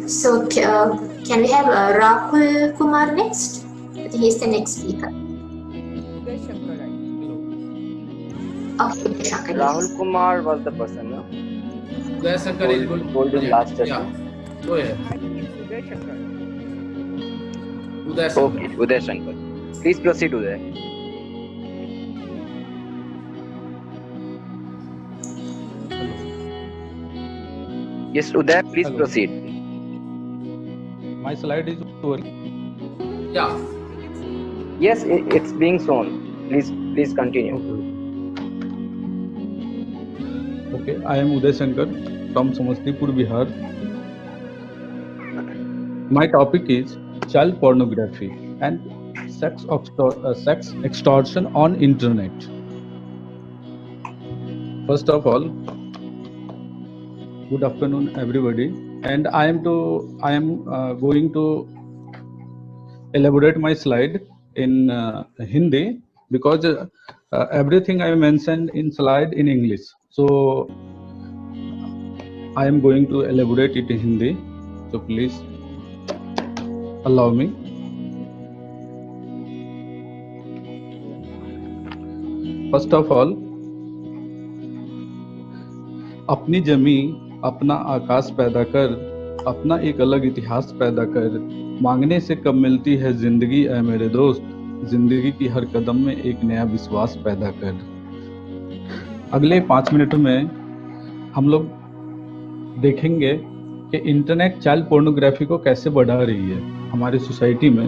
So, can we have Rahul Kumar next? I think he's the next speaker. Uday Shankar, right? Okay, Uday Shankar, Rahul yes. Kumar was the person, no? Uday Shankar is good. Told in last session. Yeah. Go ahead. I think it's Uday Shankar. Uday Shankar. Okay, Uday Shankar. Please proceed, Uday. Yes, Uday, please Hello. proceed. My slide is working. Yeah. Yes, it's being shown. Please continue. Okay, I am Uday Shankar from Samastipur, Bihar. My topic is child pornography and sex extortion on internet. First of all, good afternoon, everybody. And I am going to elaborate my slide in Hindi because everything I mentioned in slide in English. So I am going to elaborate it in Hindi. So please allow me. First of all, अपनी जमी अपना आकाश पैदा कर, अपना एक अलग इतिहास पैदा कर, मांगने से कब मिलती है जिंदगी ऐ मेरे दोस्त, जिंदगी की हर कदम में एक नया विश्वास पैदा कर। अगले 5 मिनट में हम लोग देखेंगे कि इंटरनेट चाइल्ड पोर्नोग्राफी को कैसे बढ़ा रही है हमारी सोसाइटी में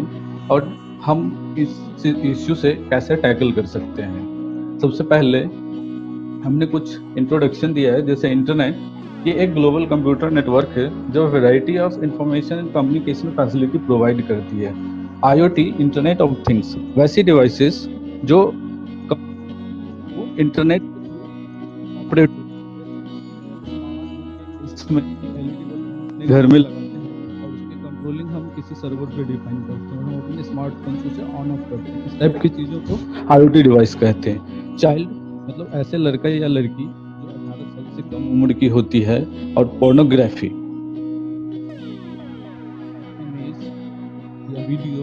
और हम इस इश्यू से कैसे टैकल कर सकते हैं। सबसे पहले हमने कुछ इंट्रोडक्शन दिया है। जैसे इंटरनेट ये एक ग्लोबल कंप्यूटर नेटवर्क है जो variety of information and communication facility provide करती है। IoT इंटरनेट ऑफ थिंग्स वैसी डिवाइसेस जो इंटरनेट घर में लगाते हैं और उसकी कंट्रोलिंग हम किसी सर्वर पे डिफाइन करते हैं। हम अपने स्मार्टफोन से उसे ऑन ऑफ करते हैं। इस टाइप की चीज़ों को IoT डिवाइस कहते हैं। चाइल्ड मतलब ऐसे लड़का या लड़की जो 18 साल से कम उम्र की होती है। और पोर्नोग्राफी इमेज या वीडियो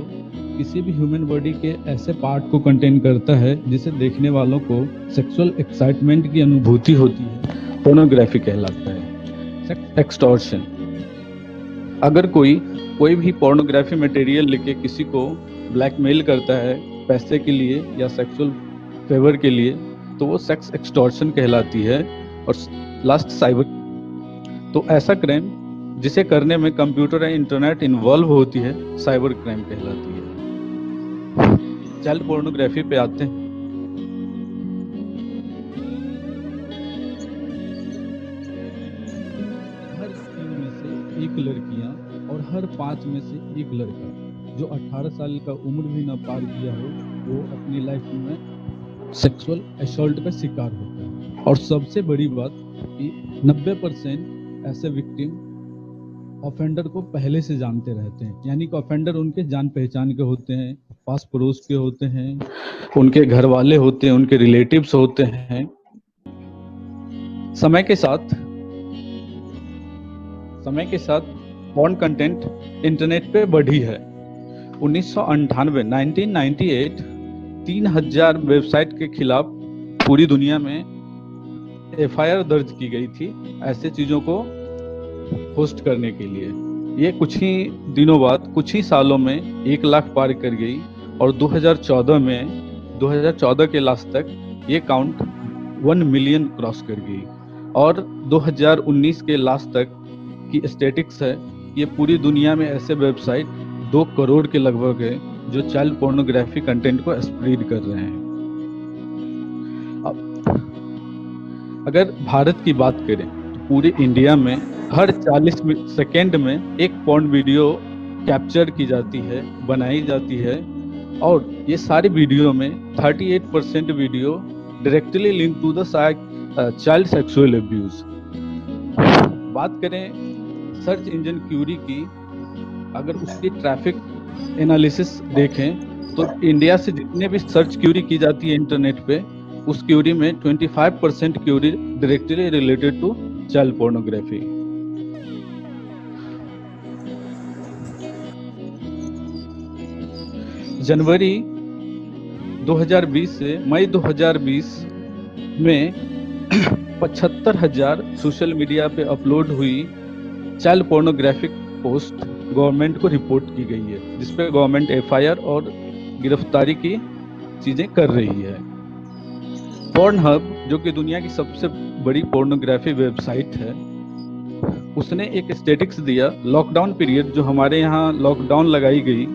किसी भी ह्यूमन बॉडी के ऐसे पार्ट को कंटेन करता है जिसे देखने वालों को सेक्सुअल एक्साइटमेंट की अनुभूति होती है, पोर्नोग्राफी कहलाता है। सेक्स एक्सटॉर्शन, अगर कोई भी पोर्नोग्राफी मटेरियल लेके किसी को ब्लैकमेल करता है पैसे के लिए या सेक्सुअल फेवर के लिए तो वो सेक्स एक्सटॉर्शन कहलाती है। और लास्ट साइबर, तो ऐसा क्राइम जिसे करने में कंप्यूटर या इंटरनेट इन्वॉल्व होती है साइबर क्राइम कहलाती है। चाइल्ड पोर्नोग्राफी पे आते हैं। हर 3 में से 1 लड़कियां और हर 5 में से 1 लड़का जो 18 साल का उम्र भी ना पार किया हो वो अपनी लाइफ में सेक्सुअल असॉल्ट का शिकार होता है। और सबसे बड़ी बात कि 90% ऐसे विक्टिम ऑफेंडर को पहले से जानते रहते हैं। यानी कि ऑफेंडर उनके जान पहचान के होते हैं, पास पड़ोस के होते हैं, उनके घर वाले होते हैं, उनके रिलेटिव्स होते हैं। समय के साथ पॉर्न कंटेंट इंटरनेट पे बढ़ी है। 1998 3000 वेबसाइट के खिलाफ पूरी दुनिया में FIR दर्ज की गई थी ऐसे चीजों को होस्ट करने के लिए। ये कुछ ही दिनों बाद, कुछ ही सालों में 1 लाख पार कर गई और 2014 के लास्ट तक ये काउंट 1 मिलियन क्रॉस कर गई। और 2019 के लास्ट तक की स्टैटिस्टिक्स है, ये पूरी दुनिया में ऐसे वेबसाइट 2 करोड़ के लगभग है जो चाइल्ड पोर्नोग्राफी कंटेंट को स्प्रेड कर रहे हैं। अब अगर भारत की बात करें तो पूरे इंडिया में हर 40 सेकेंड में एक पोर्न वीडियो कैप्चर की जाती है, बनाई जाती है। और ये सारी वीडियो में 38% video directly link to the child sexual abuse. बात करें सर्च इंजन क्यूरी की, अगर उसकी ट्रैफिक एनालिसिस देखें तो इंडिया से जितने भी सर्च क्यूरी की जाती है इंटरनेट पे, उस क्यूरी में 25% query directly related to child pornography. जनवरी 2020 से मई 2020 में 75,000 सोशल मीडिया पे अपलोड हुई चाइल्ड पोर्नोग्राफिक पोस्ट गवर्नमेंट को रिपोर्ट की गई है, जिसपे गवर्नमेंट एफआईआर और गिरफ्तारी की चीजें कर रही है। पोर्नहब, जो कि दुनिया की सबसे बड़ी पोर्नोग्राफी वेबसाइट है, उसने एक स्टैटिस्टिक्स दिया लॉकडाउन पीरियड, जो हमारे यहाँ लॉकडाउन लगाई गई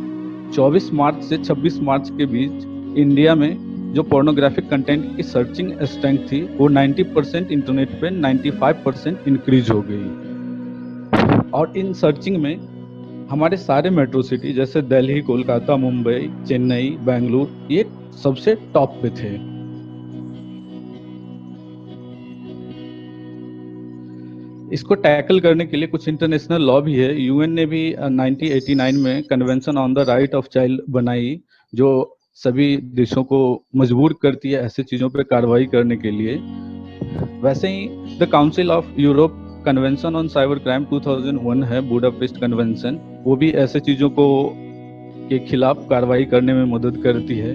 24 मार्च से 26 मार्च के बीच इंडिया में जो पोर्नोग्राफिक कंटेंट की सर्चिंग स्ट्रेंथ थी वो 90% इंटरनेट पे 95% इंक्रीज हो गई। और इन सर्चिंग में हमारे सारे मेट्रो सिटी जैसे दिल्ली, कोलकाता, मुंबई, चेन्नई, बेंगलुरु ये सबसे टॉप पे थे। इसको टैकल करने के लिए कुछ इंटरनेशनल लॉ भी है। यूएन ने भी 1989 में convention on the right of child बनाई, जो सभी देशों को मजबूर करती है ऐसे चीजों पे कार्रवाई करने के लिए। वैसे ही the council of Europe convention on cyber crime 2001 है, बुडापेस्ट कन्वेंशन, वो भी ऐसे चीजों को के खिलाफ कार्रवाई करने में मदद करती है।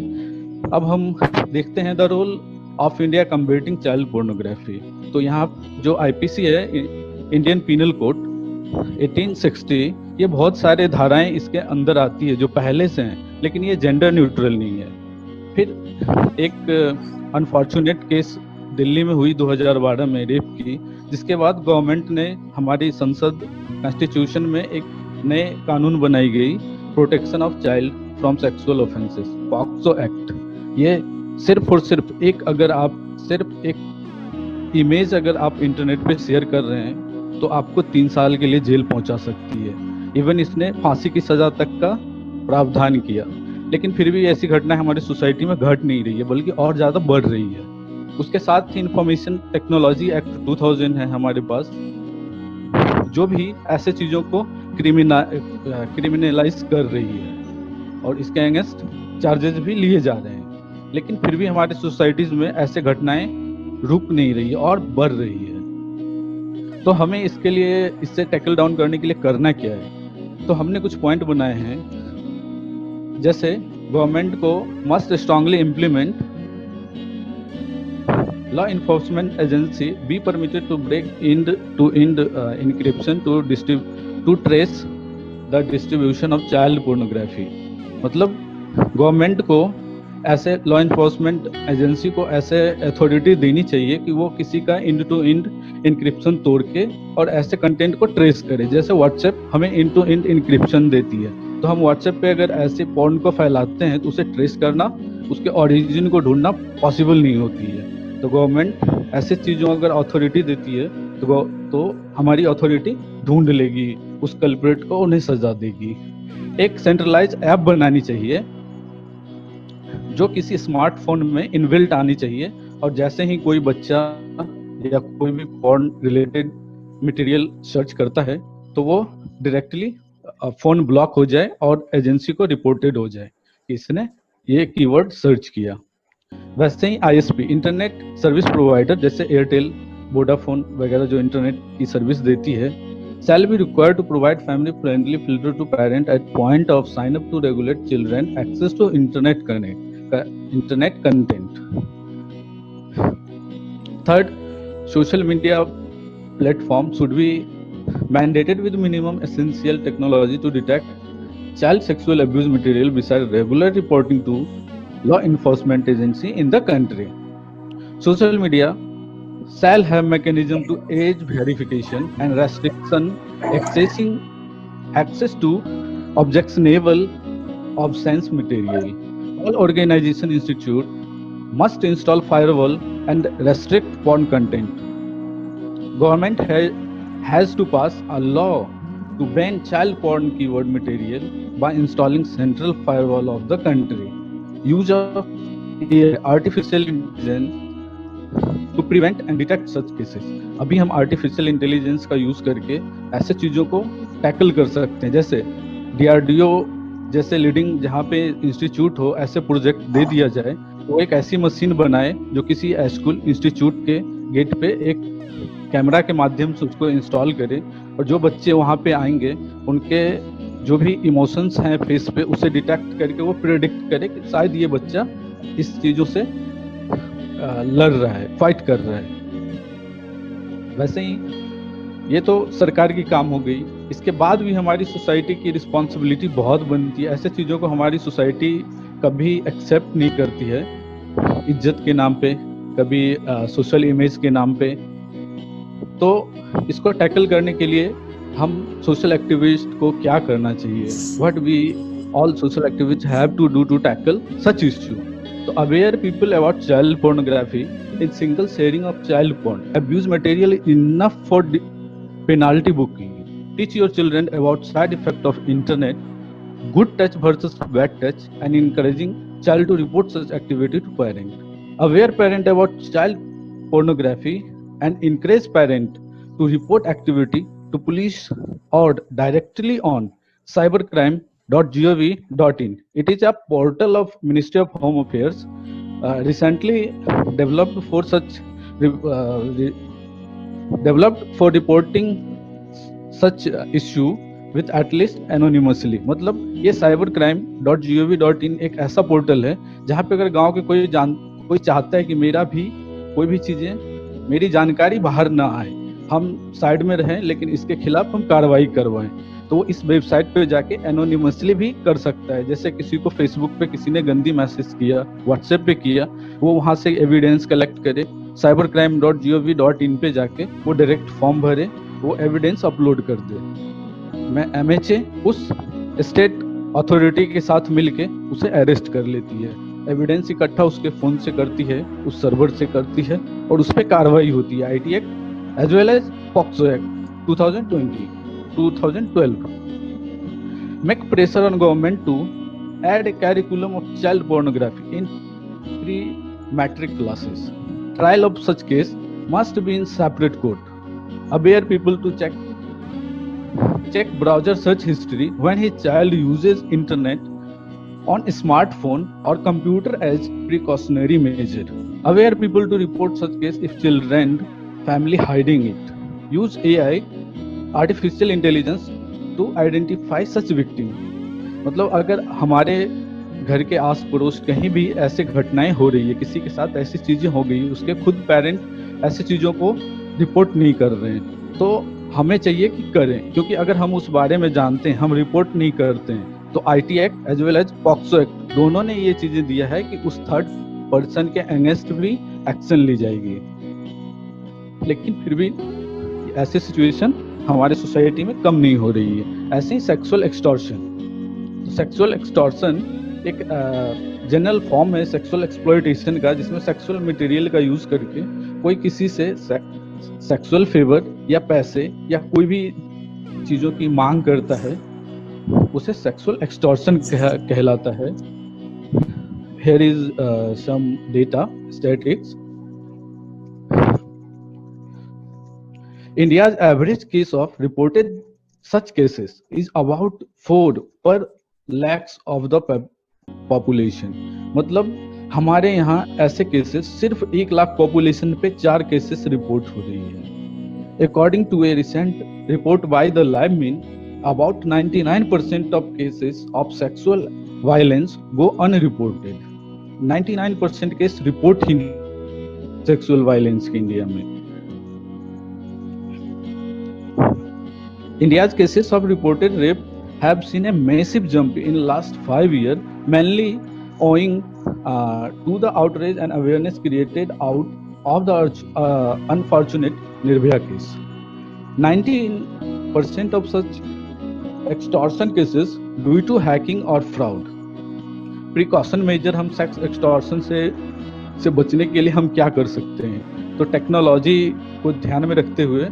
अब हम देखते हैं the role of India combating child pornography. तो यहाँ जो आईपीसी है, इंडियन पीनल कोड 1860, ये बहुत सारे धाराएं इसके अंदर आती है जो पहले से हैं, लेकिन ये जेंडर न्यूट्रल नहीं है। फिर एक अनफॉर्चुनेट केस दिल्ली में हुई 2012 में रेप की, जिसके बाद गवर्नमेंट ने हमारी संसद कॉन्स्टिट्यूशन में एक नए कानून बनाई गई, protection of child from sexual offences, POCSO act. ये सिर्फ और सिर्फ एक इमेज अगर आप इंटरनेट पे शेयर कर रहे हैं तो आपको 3 साल के लिए जेल पहुंचा सकती है। इवन इसने फांसी की सजा तक का प्रावधान किया, लेकिन फिर भी ऐसी घटना हमारी सोसाइटी में घट नहीं रही है, बल्कि और ज्यादा बढ़ रही है। उसके साथ ही इंफॉर्मेशन टेक्नोलॉजी एक्ट 2000 है हमारे पास, जो भी ऐसे चीजों को क्रिमिनलाइज कर रही है और इसके अगेंस्ट चार्जेस भी लिए जा रहे हैं। लेकिन फिर भी हमारी सोसाइटीज में ऐसे घटनाएं रुक नहीं रही है और बढ़ रही है। तो हमें इसके लिए, इससे टैकल डाउन करने के लिए करना क्या है? तो हमने कुछ पॉइंट बनाए हैं, जैसे गवर्नमेंट को must strongly implement law enforcement agency be permitted to break end-to-end encryption to trace the distribution of child pornography। मतलब गवर्नमेंट को ऐसे लॉ इन्फोर्समेंट एजेंसी को ऐसे अथॉरिटी देनी चाहिए कि वो किसी का एंड टू एंड इंक्रिप्शन तोड़ के और ऐसे कंटेंट को ट्रेस करे। जैसे व्हाट्सएप हमें एंड टू एंड इंक्रिप्शन देती है, तो हम व्हाट्सएप पे अगर ऐसे पॉर्न को फैलाते हैं तो उसे ट्रेस करना, उसके ओरिजिन को ढूंढना पॉसिबल नहीं होती है। तो गवर्नमेंट ऐसे चीजों अगर अथॉरिटी देती है तो हमारी अथॉरिटी ढूंढ लेगी उस कल्प्रेट को, उन्हें सजा देगी। एक सेंट्रलाइज ऐप बनानी चाहिए जो किसी स्मार्टफोन में इनबिल्ट आनी चाहिए, और जैसे ही कोई बच्चा या कोई भी पॉर्न रिलेटेड मटेरियल सर्च करता है तो वो डायरेक्टली फोन ब्लॉक हो जाए और एजेंसी को रिपोर्टेड हो जाए कि इसने ये कीवर्ड सर्च किया। वैसे ही आईएसपी, इंटरनेट सर्विस प्रोवाइडर जैसे एयरटेल, वोडाफोन वगैरह जो इंटरनेट की सर्विस देती है, shall be required to provide family friendly filter to parent at point of sign up to regulate children access to internet content। Third, social media platform should be mandated with minimum essential technology to detect child sexual abuse material besides regular reporting to law enforcement agency in the country। Social media shall have mechanism to age verification and restriction access to objectionable obscene material। All organization institute must install firewall and restrict porn content। Government has to pass a law to ban child porn keyword material by installing central firewall of the country। Use of artificial intelligence to prevent and detect such cases। अभी हम artificial intelligence का use करके ऐसे चीजों को tackle कर सकते हैं। जैसे DRDO जैसे लीडिंग जहाँ पे इंस्टीट्यूट हो, ऐसे प्रोजेक्ट दे दिया जाए, वो एक ऐसी मशीन बनाए जो किसी स्कूल इंस्टीट्यूट के गेट पे एक कैमरा के माध्यम से उसको इंस्टॉल करे, और जो बच्चे वहाँ पे आएंगे उनके जो भी इमोशंस हैं फेस पे उसे डिटेक्ट करके वो प्रिडिक्ट करे कि शायद ये बच्चा इस चीजों से लड़ रहा है, फाइट कर रहा है। वैसे ही ये तो सरकार की काम हो गई, इसके बाद भी हमारी सोसाइटी की रिस्पॉन्सिबिलिटी बहुत बनती है। ऐसे चीज़ों को हमारी सोसाइटी कभी एक्सेप्ट नहीं करती है, इज्जत के नाम पे, कभी सोशल इमेज के नाम पे। तो इसको टैकल करने के लिए हम सोशल एक्टिविस्ट को क्या करना चाहिए, what we all social activist have to do to tackle such issue. तो aware people about child pornography in single sharing of child porn, abuse material enough for penalty booking, teach your children about side effect of internet, good touch versus bad touch, and encouraging child to report such activity to parent. Aware parent about child pornography and encourage parent to report activity to police or directly on cybercrime.gov.in. It is a portal of Ministry of Home Affairs, recently developed for reporting such issue with at least anonymously. मतलब ये cybercrime.gov.in एक ऐसा portal है जहाँ पे अगर गांव के कोई चाहता है कि मेरा भी कोई भी चीजें, मेरी जानकारी बाहर ना आए, हम साइड में रहें लेकिन इसके खिलाफ हम कार्रवाई करवाएं, तो वो इस वेबसाइट पे जाके एनोनिमसली भी कर सकता है। जैसे किसी को फेसबुक पे किसी ने गंदी मैसेज किया, व्हाट्सएप पे किया, वो वहां से एविडेंस कलेक्ट करे, cybercrime.gov.in पे जाके वो डायरेक्ट फॉर्म भरे, वो एविडेंस अपलोड कर दे। मैं MHA उस स्टेट अथॉरिटी के साथ मिलके उसे अरेस्ट कर लेती है, एविडेंस इकट्ठा उसके फोन से करती है, उस सर्वर से करती है और उस पर कार्रवाई होती है। IT act as well as POCSO act 2012 make pressure on government to add a curriculum of child pornography in pre matric classes. Trial of such case must be in separate court. Aware people to check browser search history when his child uses internet on smartphone or computer as precautionary measure. Aware people to report such case if children family hiding it. Use AI artificial intelligence to identify such victim. मतलब अगर हमारे घर के आस पड़ोस कहीं भी ऐसे घटनाएं हो रही है, किसी के साथ ऐसी चीजें हो गई, उसके खुद पेरेंट ऐसी चीजों को रिपोर्ट नहीं कर रहे हैं, तो हमें चाहिए कि करें, क्योंकि अगर हम उस बारे में जानते हैं, हम रिपोर्ट नहीं करते हैं, तो IT act as well as POCSO act दोनों ने ये चीजें दिया है कि उस थर्ड पर्सन के अगेंस्ट भी एक्शन ली जाएगी। लेकिन फिर भी ऐसी सिचुएशन हमारे सोसाइटी में कम नहीं हो रही है। ऐसे ही सेक्सुअल एक्सटॉर्शन एक जनरल फॉर्म है सेक्सुअल एक्सप्लॉयटेशन का, जिसमें सेक्सुअल मटेरियल का यूज करके कोई किसी से सेक्सुअल फेवर या पैसे या कोई भी चीजों की मांग करता है, उसे सेक्सुअल एक्सटॉर्शन कहलाता है। Here is some data statistics. India's average case of reported such cases is about 4 per lakhs of the population. मतलब हमारे यहाँ ऐसे केसेस सिर्फ 1 लाख पॉपुलेशन पे 4 केसेस रिपोर्ट हो रही है। According to a recent report by the LiveMin, about 99% of cases of sexual violence go unreported. 99% case report ही नहीं सेक्सुअल वायलेंस के इंडिया में। India's cases of reported rape have seen a massive jump in last 5 years, mainly owing to the outrage and awareness created out of the unfortunate Nirbhaya case. 19% of such extortion cases due to hacking or fraud. Precaution measure हम sex extortion से बचने के लिए हम क्या कर सकते हैं? तो टेक्नोलॉजी को ध्यान में रखते हुए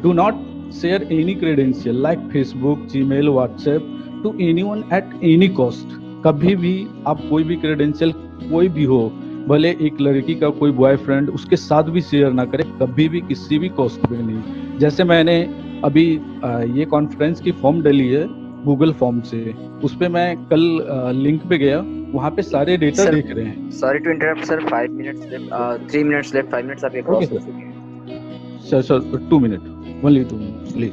do not share any credential like Facebook, Gmail, WhatsApp to anyone at any cost. कभी भी आप कोई भी क्रेडेंशियल कोई भी हो, भले एक लड़की का कोई बॉयफ्रेंड, उसके साथ भी शेयर ना करें, कभी भी किसी भी कॉस्ट पे नहीं। जैसे मैंने अभी ये कॉन्फ्रेंस की फॉर्म डाली है गूगल फॉर्म से, उस पे मैं कल लिंक पे गया, वहाँ पे सारे डेटा देख रहे हैं। Sorry to interrupt sir, 5 minutes left, 3 minutes left, 5 minutes आप ये क्रॉस कर चुके हैं। Sir 2 minute, only 2 minute please.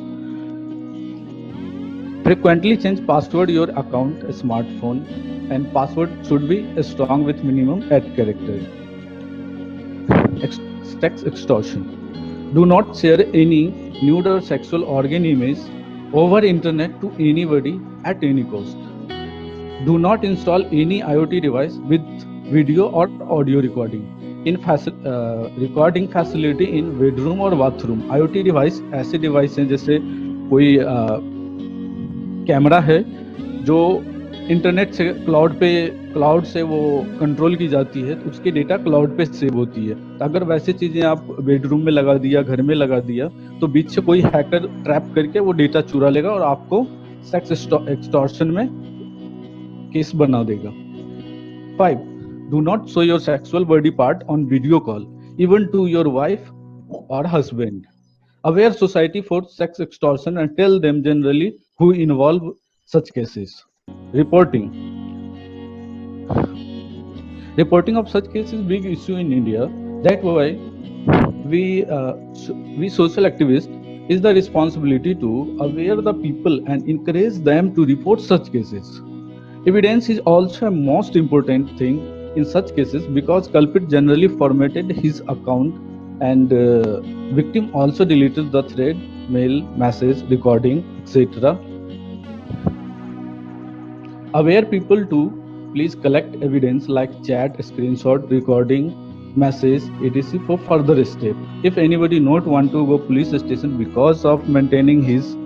Frequently change password your account, smartphone, and password should be strong with minimum 8 characters. Sex extortion. Do not share any nude or sexual organ image over internet to anybody at any cost. Do not install any IoT device with video or audio recording. Recording facility in bedroom or bathroom. IoT device ऐसे device हैं जैसे कोई camera है जो internet से cloud से वो control की जाती है, तो उसकी डेटा क्लाउड पे सेव होती है। तो अगर वैसे चीजें आप बेडरूम में लगा दिया, घर में लगा दिया, तो बीच से कोई हैकर ट्रैप करके वो डेटा चुरा लेगा और आपको सेक्स एक्सटॉर्शन में केस बना देगा। 5. Do not show your sexual body part on video call, even to your wife or husband. Aware society for sex extortion and tell them generally who involve such cases. Reporting of such cases big issue in India. That why we social activists is the responsibility to aware the people and encourage them to report such cases. Evidence is also a most important thing in such cases because culprit generally formatted his account and victim also deleted the thread, mail, message, recording, etc. Aware people to please collect evidence like chat, screenshot, recording, message, etc. for further step. If anybody not want to go police station because of maintaining his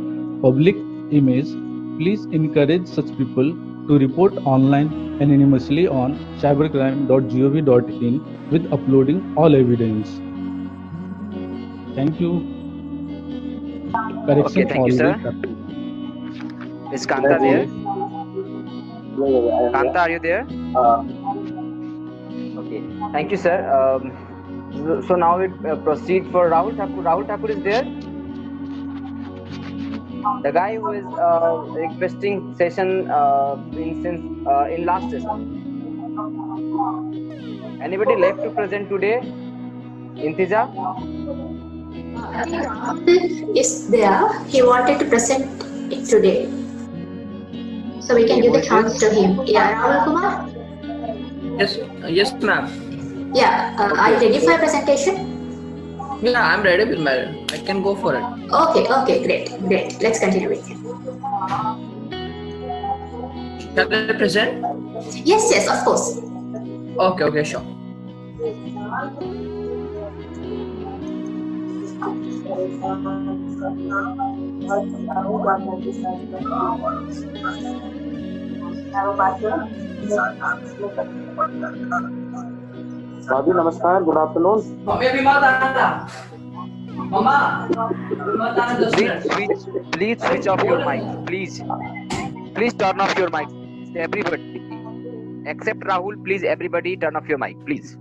public image, please encourage such people to report online anonymously on cybercrime.gov.in with uploading all evidence. Thank you. Correction. Okay, thank you, sir. Is Kanta there? Kanta, are you there? Okay, thank you, sir. So now we proceed for Rahul Thakur. Rahul Thakur is there? The guy who is requesting session in last session. Anybody left to present today? Intija? Rahul is there. He wanted to present it today. So we can give the chance to him. Yeah, Rahul Kumar? Yes, ma'am. Yeah, are you ready for your presentation? Yeah, I'm ready with my. I can go for it. Okay, great. Let's continue with him. Shall I present? Yes, of course. Okay, sure. भाभी नमस्कार, good afternoon. Please switch off your mic. Please turn off your mic. Everybody, except Rahul, please everybody turn off your mic, please.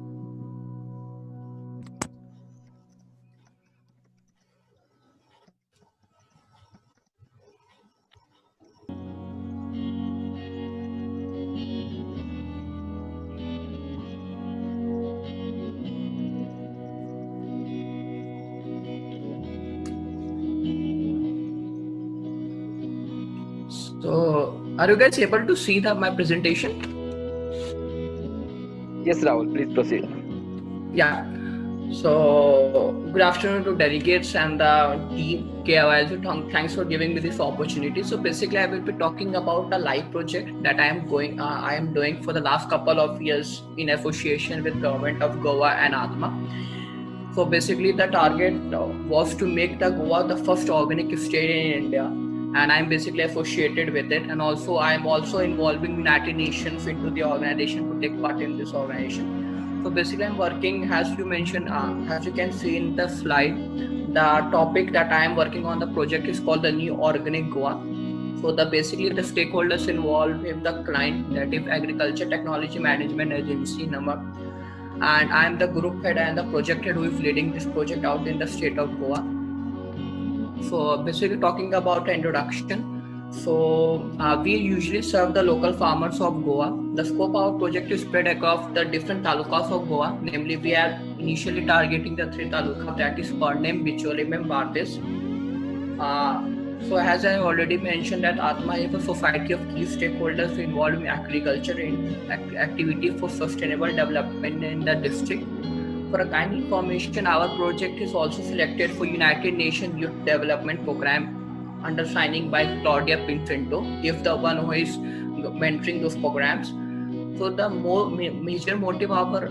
So, are you guys able to see my presentation? Yes, Rahul, please proceed. Yeah. So, good afternoon to delegates and the team. KIYL, thanks for giving me this opportunity. So, basically, I will be talking about a live project that I am doing for the last couple of years in association with Government of Goa and Atma. So, basically, the target was to make the Goa the first organic state in India. And I'm basically associated with it, and also I'm also involving United Nations into the organization to take part in this organization. So basically I'm working, as you mentioned, as you can see in the slide, the topic that I am working on the project is called the New Organic Goa. So basically the stakeholders involved with the client, that is Agriculture Technology Management Agency, NAMAC, and I'm the group head and the project head who is leading this project out in the state of Goa. So basically talking about the introduction, so we usually serve the local farmers of Goa. The scope of our project is spread across the different talukas of Goa. Namely, we are initially targeting the 3 talukas, that is Parnem, Bichole and Bardes. So as I already mentioned that Atma is a society of key stakeholders involved in agriculture and activity for sustainable development in the district. For a kind information, our project is also selected for United Nations Youth Development Program under signing by Claudia Pinfinto, if the one who is mentoring those programs. So the major motive of our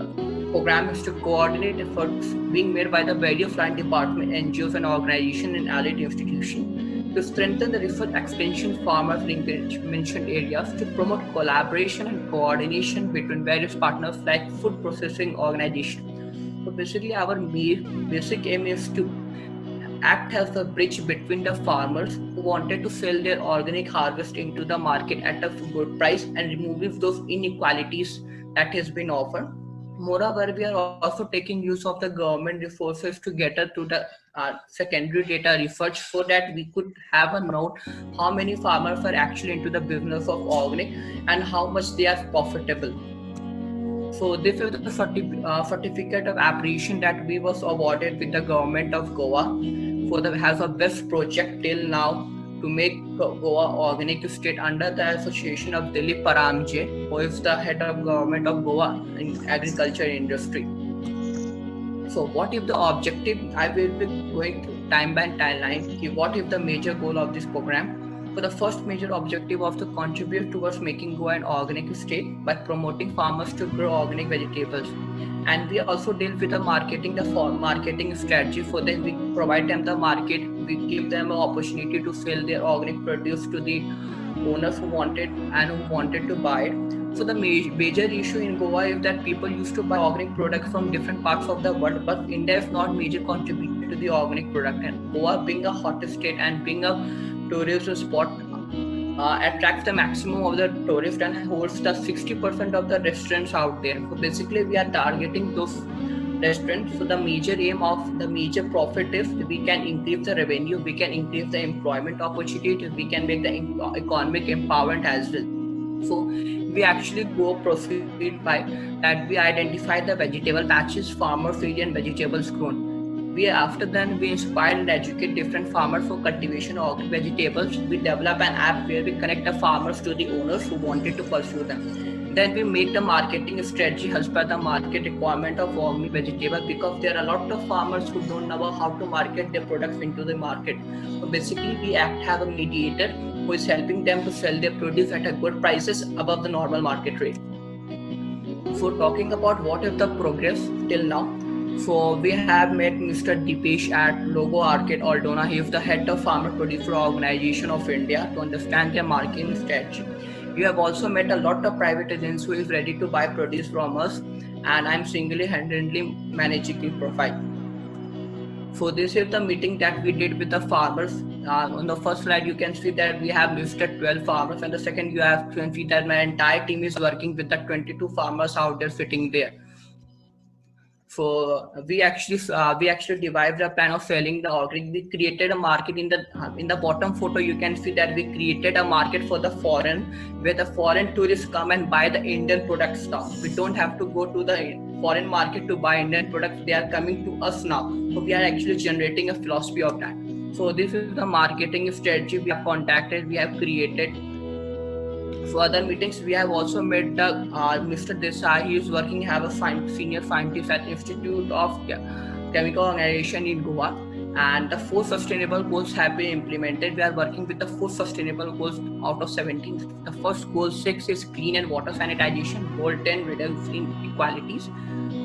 program is to coordinate efforts being made by the various line department, NGOs and organizations and allied institutions to strengthen the research extension farmers linkage mentioned areas to promote collaboration and coordination between various partners like food processing organizations. So basically our basic aim is to act as a bridge between the farmers who wanted to sell their organic harvest into the market at a good price and remove those inequalities that has been offered. Moreover, we are also taking use of the government resources to get to the secondary data research so that we could have a note how many farmers are actually into the business of organic and how much they are profitable. So this is the certificate of appreciation that we was awarded with the government of Goa for the has a best project till now to make Goa organic state under the association of Dilip Paramje, who is the head of government of Goa in agriculture industry. So what if the objective, I will be going to time by timeline, what if the major goal of this program? So the first major objective was to contribute towards making Goa an organic state by promoting farmers to grow organic vegetables. And we also deal with the marketing strategy for them. We provide them the market, we give them an opportunity to sell their organic produce to the owners who wanted to buy it. So the major issue in Goa is that people used to buy organic products from different parts of the world, but India is not major contributor to the organic product. And Goa being a hot state and being a tourism spot attracts the maximum of the tourists and holds the 60% of the restaurants out there. So basically we are targeting those restaurants. So the major aim of the major profit is we can increase the revenue, we can increase the employment opportunities, we can make the economic empowerment as well. So we actually proceed by that we identify the vegetable patches, farmer field and vegetables grown. After then we inspire and educate different farmers for cultivation of organic vegetables. We develop an app where we connect the farmers to the owners who wanted to pursue them. Then we make the marketing strategy as per the market requirement of organic vegetable, because there are a lot of farmers who don't know how to market their products into the market. So basically we act as a mediator who is helping them to sell their produce at a good prices above the normal market rate. So talking about what is the progress till now. So we have met Mr. Dipesh at Logo Arcade Aldona. He is the head of Farmer Producer Organization of India to understand their marketing strategy. You have also met a lot of private agents who is ready to buy produce from us, and I'm single-handedly managing the profile. So this is the meeting that we did with the farmers. On the first slide, you can see that we have listed 12 farmers, and the second you can see that my entire team is working with the 22 farmers out there sitting there. So we actually devised a plan of selling the organic. We created a market in the bottom photo. You can see that we created a market for the foreign, where the foreign tourists come and buy the Indian products now. We don't have to go to the foreign market to buy Indian products. They are coming to us now. So we are actually generating a philosophy of that. So this is the marketing strategy we have contacted, we have created. For other meetings, we have also met the Mr. Desai. He is working as a senior scientist at Institute of Chemical Organization in Goa, and the 4 sustainable goals have been implemented. We are working with the 4 sustainable goals out of 17. The first goal 6 is clean and water sanitization. Goal 10 reducing inequalities.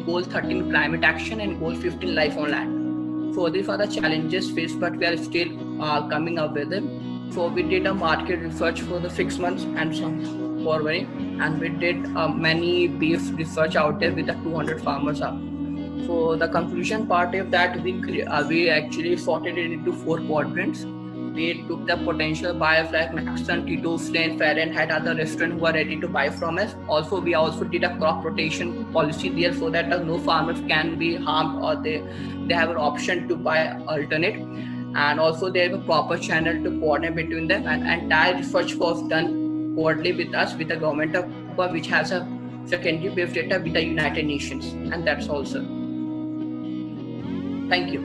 Goal 13 climate action, and goal 15 life on land. So these are the challenges faced, but we are still coming up with them. So we did a market research for the 6 months and some forwarding, and we did many base research out there with the 200 farmers up. So the conclusion part of that, we actually sorted it into 4 quadrants. We took the potential buyers like Maxon, Tito, Slane, Fair & had other restaurants who are ready to buy from us. Also, we also did a crop rotation policy there so that no farmers can be harmed, or they have an option to buy alternate. And also they have a proper channel to coordinate between them, and entire research was done coordinately with us, with the government of Goa, which has a secondary based data with the United Nations. And that's all, sir. Thank you.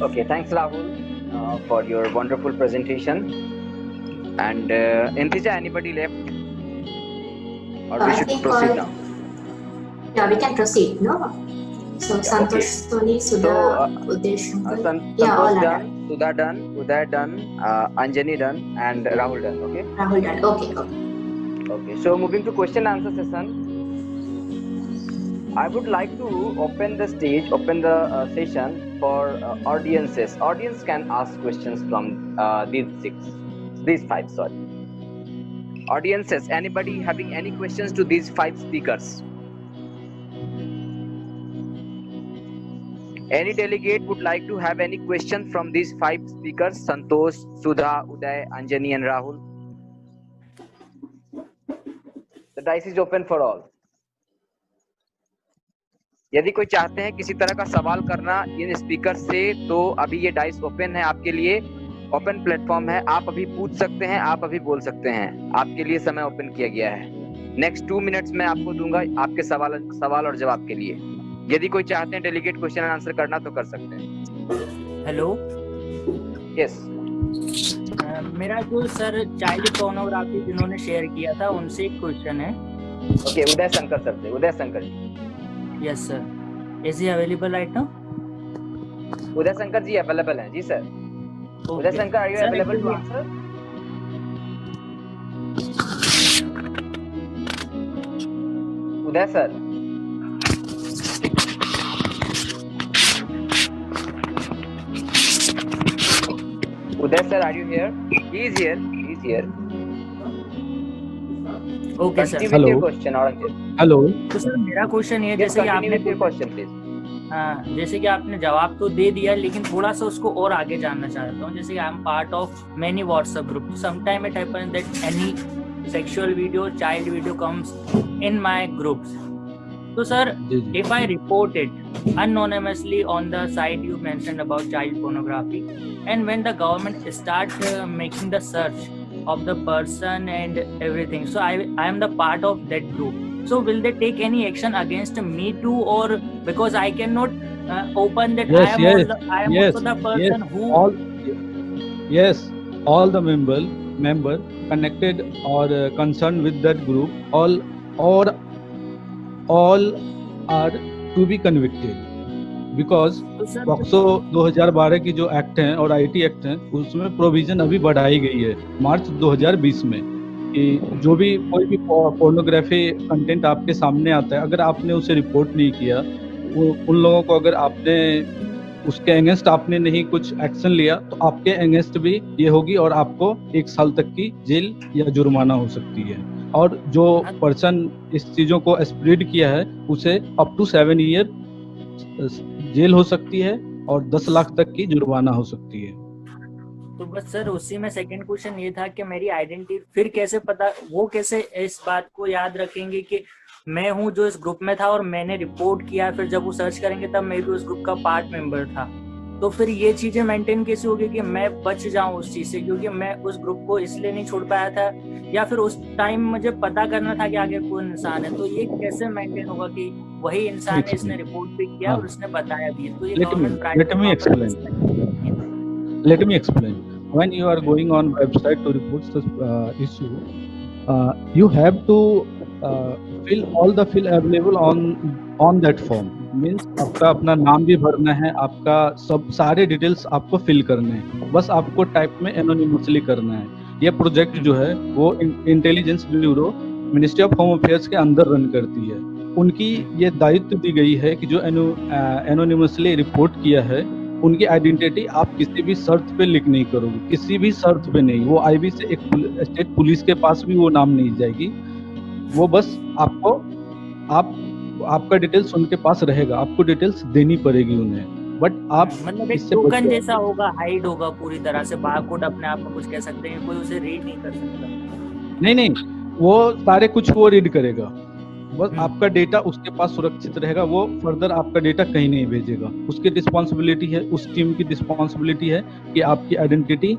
Okay, thanks Rahul for your wonderful presentation. And Intija, anybody left? Or we I should think proceed now? Yeah, we can proceed, no? So Santosh, Soni, Sudha, Uday, Shankar. Yeah, Santosh all are done, Sudha done, Uday done, Anjani done, and Rahul done. Okay. Rahul done. Okay. Okay. So moving to question and answer session, I would like to open the session for audiences. Audience can ask questions from these five. Sorry. Audiences, anybody having any questions to these five speakers? Any delegate would like to have any question from these five speakers? Santosh, Sudha, Uday, Anjani and Rahul. The dice is open for all. यदि कोई चाहते हैं किसी तरह का सवाल करना इन speaker से, तो अभी ये डाइस ओपन है आपके लिए, ओपन प्लेटफॉर्म है, आप अभी पूछ सकते हैं, आप अभी बोल सकते हैं, आपके लिए समय ओपन किया गया है। नेक्स्ट 2 मिनट्स में आपको दूंगा आपके सवाल और जवाब के लिए। यदि कोई चाहते हैं डेलीगेट क्वेश्चन एंड आंसर करना तो कर सकते हैं। Hello, yes. मेरा जो सर चाइल्ड पोर्नोग्राफी जिन्होंने शेयर किया था उनसे एक क्वेश्चन है। ओके, उदय शंकर सर से। Uday Shankar ji. Yes sir, is he available right now? Uday Shankar ji available हैं जी sir. Uday Shankar, are you available to answer? Uday sir, Uday sir, are you here? He is here. Okay sir. Continue with your question, Aurangzeb. Hello. तो sir मेरा question ये, जैसे कि Continue आपने with your question, please. हाँ, जैसे कि आपने जवाब तो दे दिया, लेकिन थोड़ा सा उसको और आगे जानना चाहता हूँ। जैसे कि I am part of many WhatsApp group, sometime it happens that any sexual video, child video comes in my groups. So sir, if I report it anonymously on the site you mentioned about child pornography, and when the government start making the search of the person and everything, so I am the part of that group. So will they take any action against me too, or because I cannot open that? Yes, I am also the person who. All the member connected or concerned with that group, all are to be convicted, because POCSO 2012 की जो act है और IT act है, उसमें provision अभी बढ़ाई गई है मार्च 2020 में, कि जो भी कोई भी पोर्नोग्राफी कंटेंट आपके सामने आता है, अगर आपने उसे रिपोर्ट नहीं किया, उन लोगों को अगर आपने उसके अगेंस्ट आपने नहीं कुछ एक्शन लिया, तो आपके अगेंस्ट भी ये होगी और आपको 1 साल तक की जेल या जुर्माना हो सकती है। और जो पर्सन इस चीजों को स्प्रेड किया है उसे अप टू 7 ईयर जेल हो सकती है और 10 लाख तक की जुर्माना हो सकती है। तो बस सर उसी में सेकंड क्वेश्चन ये था कि मेरी आइडेंटिटी फिर कैसे पता, वो कैसे इस बात को याद रखेंगे कि मैं हूँ जो इस ग्रुप में था और मैंने रिपोर्ट किया, फिर जब वो सर्च करेंगे तब मैं भी उस ग्रुप का पार्ट मेंबर था, तो फिर ये चीजें मेंटेन कैसे होगी कि मैं बच जाऊं उस चीज से, क्योंकि मैं उस ग्रुप को इसलिए नहीं छोड़ पाया था, या फिर उस टाइम मुझे पता करना था कि आगे कौन इंसान है, तो ये कैसे मेंटेन होगा कि वही इंसान है, इसने रिपोर्ट भी किया और उसने बताया भी, तो ये government Let me explain. When you are going on website to report such issue, you have to fill all the fill available on that form. Means आपका अपना नाम भी भरना है, आपका सब सारे डिटेल्स आपको फिल करने हैं, बस आपको टाइप में एनोनिमसली करना है। ये प्रोजेक्ट जो है वो intelligence bureau ministry of home affairs के अंदर रन करती है। उनकी ये दायित्व दी गई है कि जो एनोनिमसली रिपोर्ट किया है उनकी आइडेंटिटी आप किसी भी शर्त पे लीक नहीं करोगे, किसी भी शर्त पे नहीं। वो आईबी से एक स्टेट पुलिस के पास भी वो नाम नहीं जाएगी, वो बस आपको आपका डिटेल्स उनके पास रहेगा, आपको डिटेल्स देनी पड़ेगी उन्हें। बट आप मतलब एक टोकन जैसा होगा, हाइड होगा पूरी तरह से, बारकोड अपने आप में कुछ कह सकते हैं, कोई उसे रीड नहीं कर सकता। नहीं, वो सारे कुछ वो रीड करेगा, बस आपका डेटा उसके पास सुरक्षित रहेगा, वो फर्दर आपका डेटा कहीं नहीं भेजेगा। उसकी रिस्पॉन्सिबिलिटी है, उस टीम की रिस्पॉन्सिबिलिटी है कि आपकी आइडेंटिटी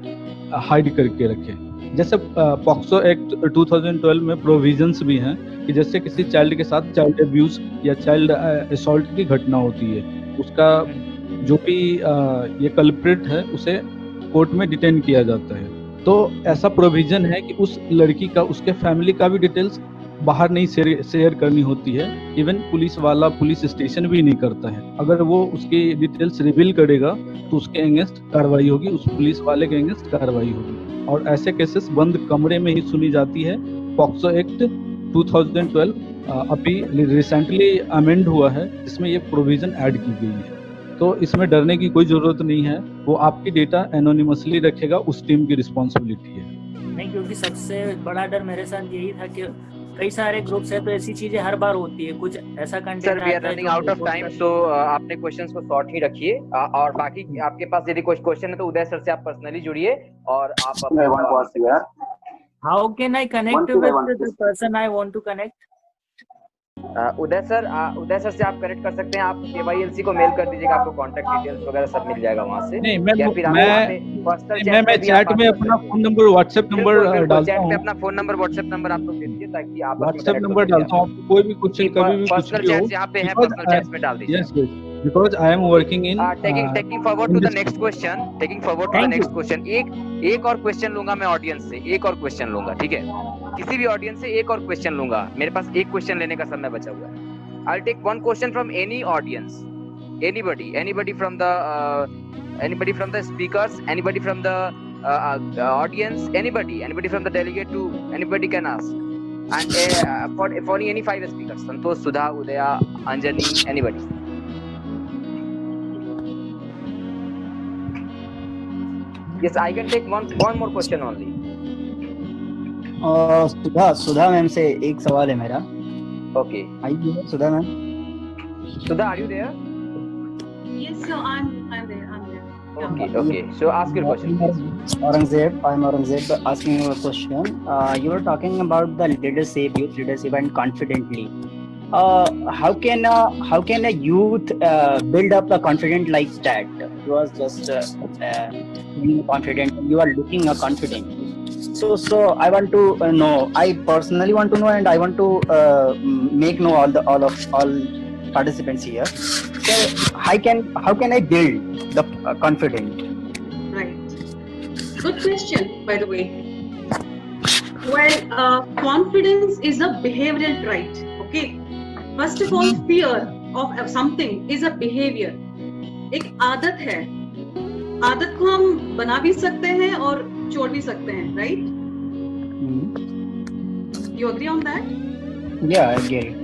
हाइड करके रखे। जैसे पॉक्सो एक्ट 2012 में प्रोविजंस भी हैं कि जैसे किसी चाइल्ड के साथ चाइल्ड अब्यूज या चाइल्ड असॉल्ट की घटना होती है, उसका जो भी ये कल्प्रिट है उसे कोर्ट में डिटेन किया जाता है। तो ऐसा प्रोविजन है कि उस लड़की का, उसके फैमिली का भी डिटेल्स बाहर नहीं शेयर करनी होती है। इवन पुलिस वाला पुलिस स्टेशन भी नहीं करता है। अगर वो उसकी डिटेल्स रिवील करेगा तो उसके अगेंस्ट कार्रवाई होगी, उस पुलिस वाले के अगेंस्ट कार्रवाई होगी। और ऐसे केसेस बंद कमरे में ही सुनी जाती है। पॉक्सो एक्ट 2012 अभी रिसेंटली अमेंड हुआ है, जिसमें ये प्रोविजन ऐड की गई है। तो इसमें डरने की कोई जरूरत नहीं है। वो आपकी डेटा एनोनिमसली रखेगा, उस टीम की रिस्पॉन्सिबिलिटी है। नहीं, क्योंकि सबसे बड़ा डर मेरे साथ यही था कि कई सारे ग्रुप्स है तो ऐसी चीजें हर बार होती है, कुछ ऐसा content sir we are running out of time, so आपने क्वेश्चंस को शॉर्ट ही रखिए। और बाकी आपके पास यदि कोई क्वेश्चन है तो उदय सर से आप पर्सनली जुड़िए और आप how can I connect with the person I want to connect? Uday sir से आप कनेक्ट कर सकते हैं। आप KYLC को मेल कर दीजिएगा, आपको कांटेक्ट डिटेल्स वगैरह सब मिल जाएगा वहां से। नहीं, या फिर मैं चैट में अपना फोन नंबर, व्हाट्सएप नंबर डालता हूं। अपना फोन नंबर, व्हाट्सएप नंबर आप लोग दे दीजिए ताकि आप व्हाट्सएप नंबर डालता हूं। आपको कोई भी क्वेश्चन कभी भी कुछ पर्सनल चैट्स यहां पे है, पर्सनल चैट्स में डाल दीजिए। Yes, because I am working in taking forward to the next question, taking forward to the next question। एक और क्वेश्चन लूंगा मैं ऑडियंस से, एक और क्वेश्चन लूंगा, ठीक है? किसी भी ऑडियंस से एक और क्वेश्चन लूंगा। मेरे पास एक क्वेश्चन लेने का समय बचा हुआ है। I'll take one question from any audience, anybody from the speakers, anybody from the audience, anybody from the delegate to anybody can ask, and for any 5 speakers, Santosh, Sudha, Udaya, Anjani, anybody. Yes, I can take one more question only. Sudha ma'am से एक सवाल है मेरा। Okay. आइए सुधा ma'am. Sudha, are you there? Yes, sir. I'm there. Okay. So ask your question, please. I'm Aurangzeb asking you a question. You were talking about the leadership, youth leadership, and confidently. How can a youth build up the confidence like that? You was just being confident. You are looking confident. So I want to know. I personally want to know, and I want to make know all participants here. So how can I build the confidence? Right. Good question, by the way. Well, confidence is a behavioral trait. Okay. First of all, fear of something is a behavior. एक आदत है। आदत को हम बना भी सकते हैं और छोड़ भी सकते हैं, right? You agree on that? Yeah, I get it.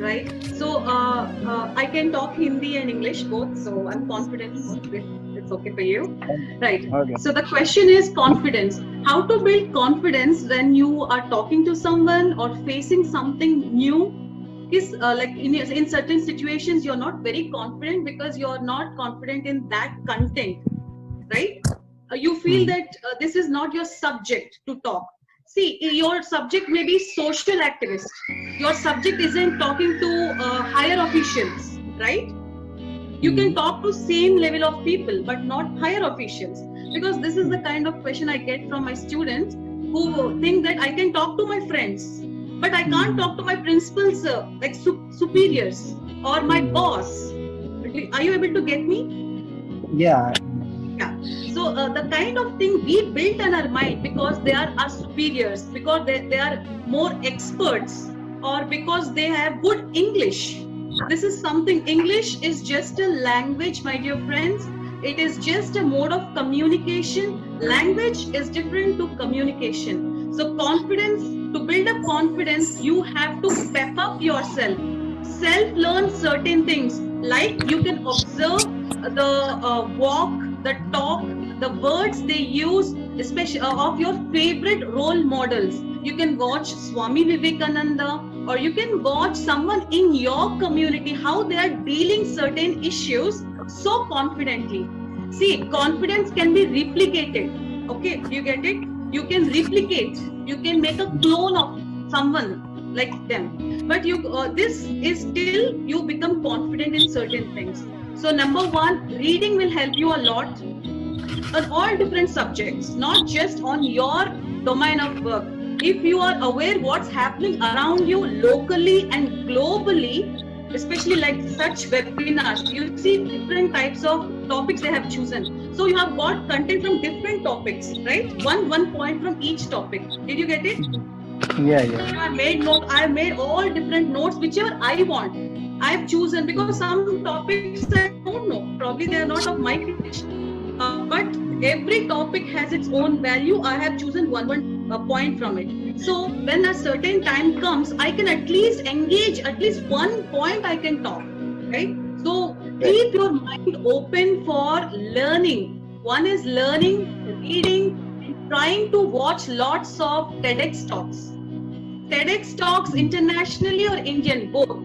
Right. So I can talk Hindi and English both, so I'm confident it's okay for you. Right. Okay. So the question is confidence. How to build confidence when you are talking to someone or facing something new? Is like in certain situations you're not very confident because you're not confident in that content, right? You feel that this is not your subject to talk. See, your subject may be social activist. Your subject isn't talking to higher officials, right? You can talk to same level of people but not higher officials, because this is the kind of question I get from my students who think that I can talk to my friends but I can't talk to my principals, like superiors or my boss. Are you able to get me? Yeah. So the kind of thing we built in our mind because they are our superiors, because they are more experts, or because they have good English. This is something. English is just a language, my dear friends. It is just a mode of communication. Language is different to communication. So confidence, to build up confidence, you have to pep up yourself. Self-learn certain things, like you can observe the walk, the talk, the words they use, especially of your favorite role models. You can watch Swami Vivekananda, or you can watch someone in your community, how they are dealing certain issues so confidently. See, confidence can be replicated. Okay, do you get it? You can replicate. You can make a clone of someone like them. But this is till you become confident in certain things. So number one, reading will help you a lot on all different subjects, not just on your domain of work. If you are aware what's happening around you locally and globally, especially like such webinars, you see different types of topics they have chosen. So you have got content from different topics, right? One point from each topic. Did you get it? Yeah. I have made all different notes, whichever I want. I have chosen because some topics I don't know. Probably they are not of my creation. But every topic has its own value. I have chosen one point from it. So when a certain time comes, I can at least engage at least one point I can talk, right? So keep your mind open for learning. One is learning, reading, and trying to watch lots of TEDx talks. TEDx talks internationally or Indian, both.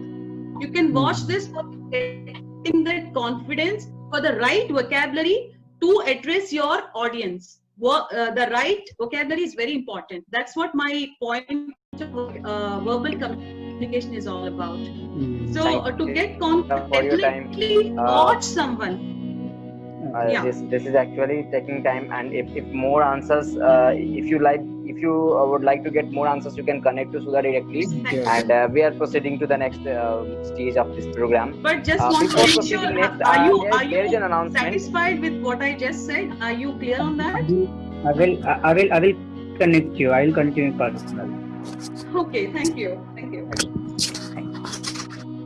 You can watch this for getting that confidence, for the right vocabulary to address your audience. The right vocabulary is very important. That's what my point of verbal communication is all about. So to get confidence, definitely watch someone. This is actually taking time, and if more answers, if you would like to get more answers, you can connect to Sudha directly, and we are proceeding to the next stage of this program. But just want to make sure, there is an announcement. satisfied with what I just said? Are you clear on that? I will connect you. I will continue personally. Okay, thank you.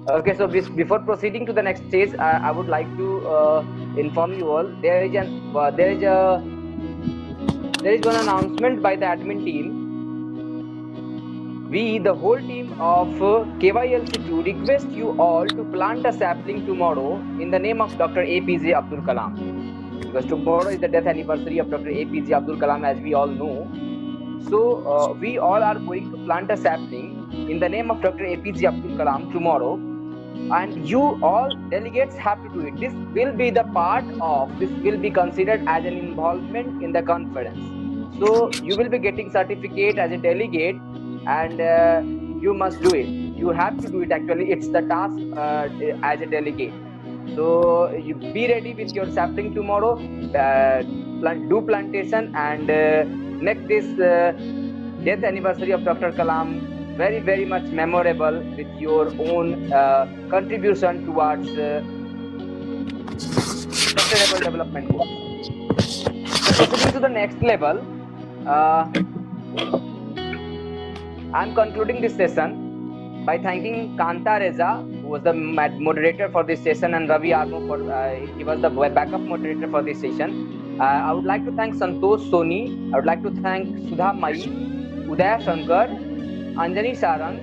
Okay, so before proceeding to the next stage, I would like to inform you all there is one announcement by the admin team. We, the whole team of KYLC2, request you all to plant a sapling tomorrow in the name of Dr. APJ Abdul Kalam, because tomorrow is the death anniversary of Dr. APJ Abdul Kalam, as we all know. So we all are going to plant a sapling in the name of Dr. APJ Abdul Kalam tomorrow, and you all delegates have to do it. This will be considered as an involvement in the conference. So you will be getting certificate as a delegate, and you must do it. You have to do it. Actually, it's the task as a delegate. So you be ready with your sapling tomorrow. Do plantation and make this death anniversary of Dr. Kalam very, very much memorable with your own contribution towards sustainable development goals. So proceeding to the next level, I am concluding this session by thanking Kanta Reza, who was the moderator for this session, and Ravi Armo he was the backup moderator for this session. I would like to thank Santosh Soni. I would like to thank Sudha Mai, Udaya Shankar, Anjani Sarang,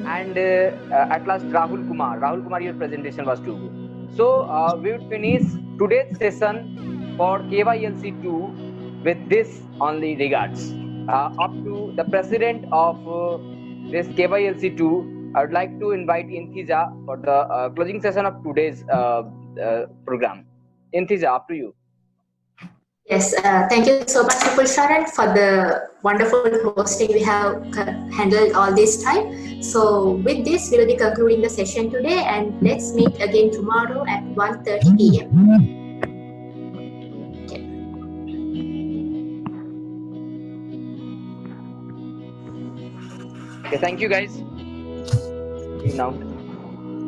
and at last Rahul Kumar. Rahul Kumar, your presentation was too good. So we will finish today's session for KYLC2 with this only regards. Up to the president of this KYLC2, I would like to invite Intija for the closing session of today's program. Intija, up to you. Yes, thank you so much, Vipul Sharan, for the wonderful hosting we have handled all this time. So with this, we will be concluding the session today, and let's meet again tomorrow at 1:30 p.m. Okay, thank you guys. Now.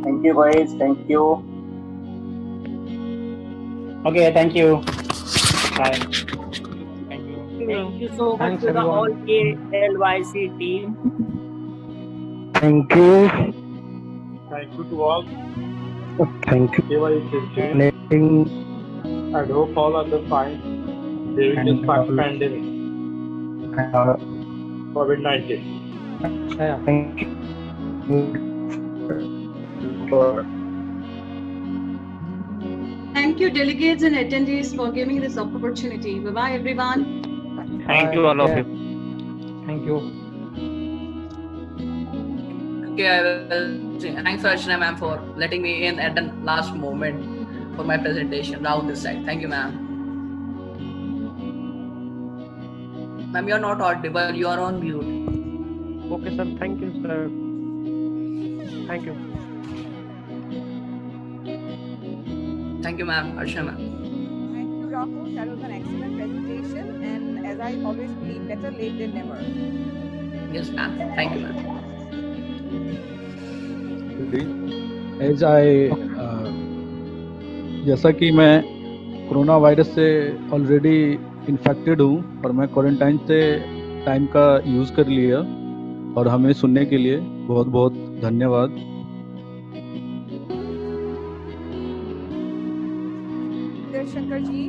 Thank you guys. Thank you. Okay, thank you. Bye. Thank you so much to the whole KLYC team. Thank you. Thank you to all. Thank you. I hope all are fine during this pandemic. COVID-19. Thank you. Thank you, delegates and attendees, for giving this opportunity. Bye-bye, everyone. Thank you, all of you. Thank you. Okay, I will say thanks Archana ma'am for letting me in at the last moment for my presentation. Round this side. Thank you, ma'am. Ma'am, you're not audible. You are on mute. Okay, sir. Thank you, sir. Thank you. Thank you, ma'am. Archana ma'am. Thank you, Rahul. That was an excellent presentation, and as I always believe, better late than never. Yes, ma'am. Thank you, ma'am. As I जैसा कि मैं corona virus से already infected हूँ और मैं quarantine से time का use कर लिया, और हमें सुनने के लिए बहुत बहुत धन्यवाद। Shankar ji,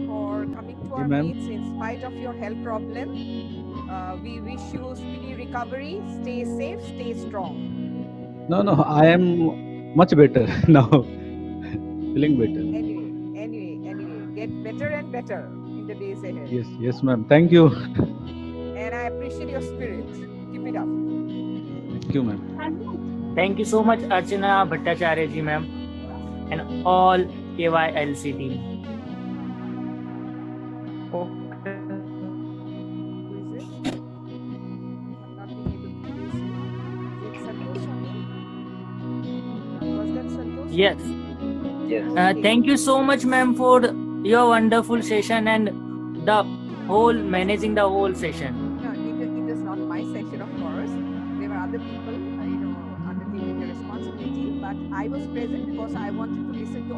for coming to our ma'am. meets in spite of your health problem. We wish you speedy recovery. Stay safe, stay strong. No, I am much better now. Feeling better. Anyway, get better and better in the days ahead. Yes, ma'am. Thank you. And I appreciate your spirit. Keep it up. Thank you, ma'am. Thank you so much, Archana Bhattacharya ji, ma'am, and all KYLC team. Okay. Who is it? I'm not being able to place you. Is it Santosh only? Was that Santosh? Yes. Yes. Thank you so much, ma'am, for your wonderful session and the whole managing the whole session. No, it is not my session, of course. There were other people, undertaking the responsibility. But I was present because I wanted to listen to